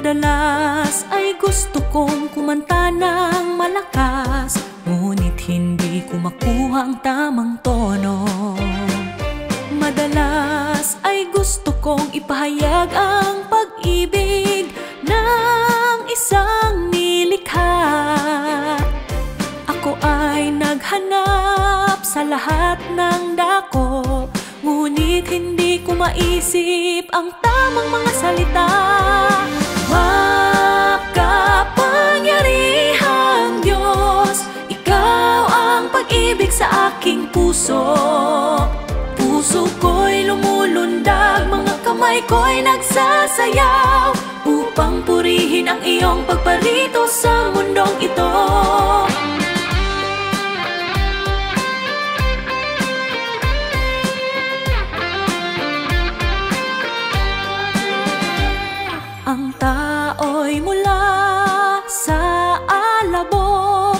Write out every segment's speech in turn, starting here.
Madalas ay gusto kong kumanta ng malakas, ngunit hindi ko makuha ang tamang tono. Madalas ay gusto kong ipahayag ang pag-ibig ng isang nilikha. Ako ay naghanap sa lahat ng dako, ngunit hindi ko maisip ang tamang mga salita. Makapangyarihang Diyos, Ikaw ang pag-ibig sa aking puso. Puso ko'y lumulundag, mga kamay ko'y nagsasayaw, upang purihin ang iyong pagparito sa mundong ito. Ang tao'y mula sa alabok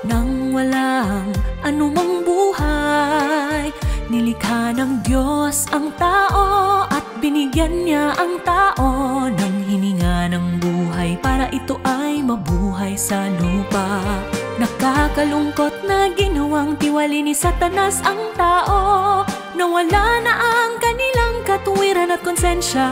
nang walang anumang buhay. Nilikha ng Diyos ang tao at binigyan niya ang tao ng hininga ng buhay para ito ay mabuhay sa lupa. Nakakalungkot na ginawang tiwali ni Satanas ang tao, nawala na ang kanilang katuwiran at konsensya.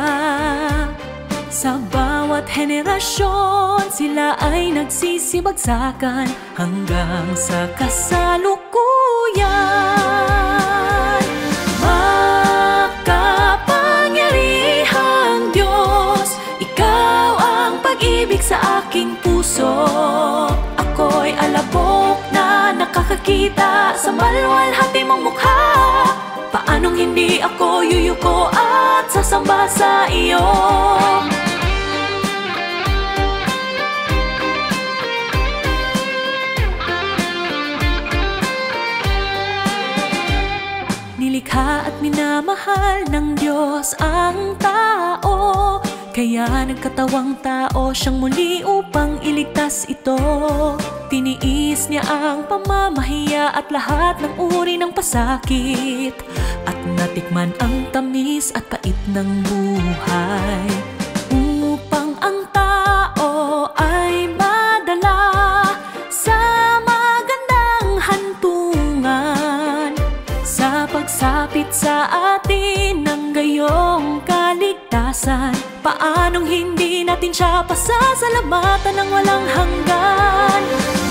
Sa bawat henerasyon, sila ay nagsisibagsakan hanggang sa kasalukuyan. Makapangyarihang Diyos, Ikaw ang pag-ibig sa aking puso. Ako'y alabok na nakakakita sa malwalhati mong mukha. Paanong hindi ako yuyuko at sasamba sa iyo? Nilikha at minamahal ng Diyos ang tao, kaya nagkatawang tao siyang muli upang iligtas ito. Tiniis niya ang pamamahiya at lahat ng uri ng pasakit, at natikman ang tamis at pait ng buhay, upang ang tao ay madala sa magandang hantungan, sa pagsapit sa atin ng gayong kaligtasan. Paanong hindi natin siya pasasalamatan ng walang hanggan?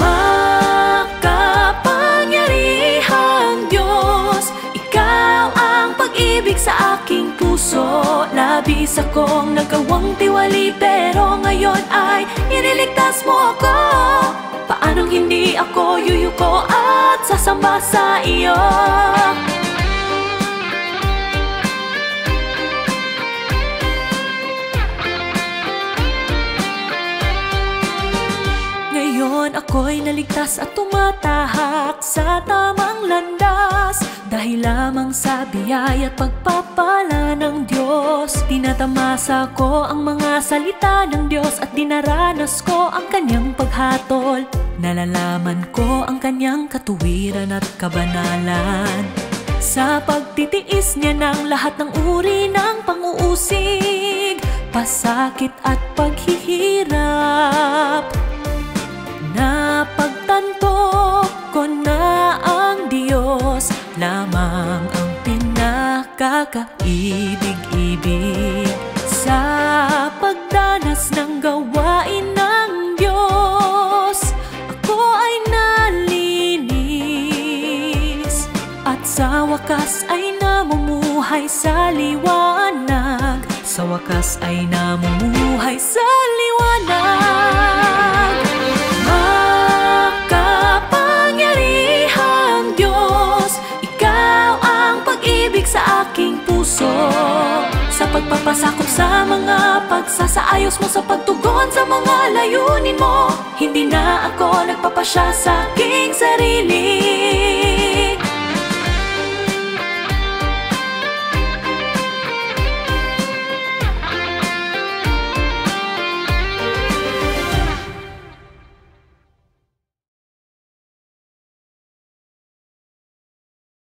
Makapangyarihang Diyos, Ikaw ang pag-ibig sa aking puso. Labis akong nagawang tiwali, pero ngayon ay iniligtas mo ako. Paanong hindi ako yuyuko at sasamba sa iyo? Ngayon ako'y naligtas at tumatahak sa tamang landas, dahil lamang sa biyaya at pagpapala ng Diyos. Tinatamasa ko ang mga salita ng Diyos at dinaranas ko ang Kanyang paghatol. Nalalaman ko ang Kanyang katuwiran at kabanalan. Sa pagtitiis niya ng lahat ng uri ng pang-uusig, pasakit at paghihirap, napagtanto ko na ang Diyos lamang ang pinakakaibig-ibig. Sa pagdanas ng gawain ng Diyos, ako ay nalinis, at sa wakas ay namumuhay sa liwanag. Sa wakas ay namumuhay sa liwanag. Makapangyarihang Diyos, Ikaw ang pag-ibig sa aking puso. Sa pagpapasakop sa mga pagsasaayos mo, sa pagtugon sa mga layunin mo, hindi na ako nagpapasya sa aking sarili.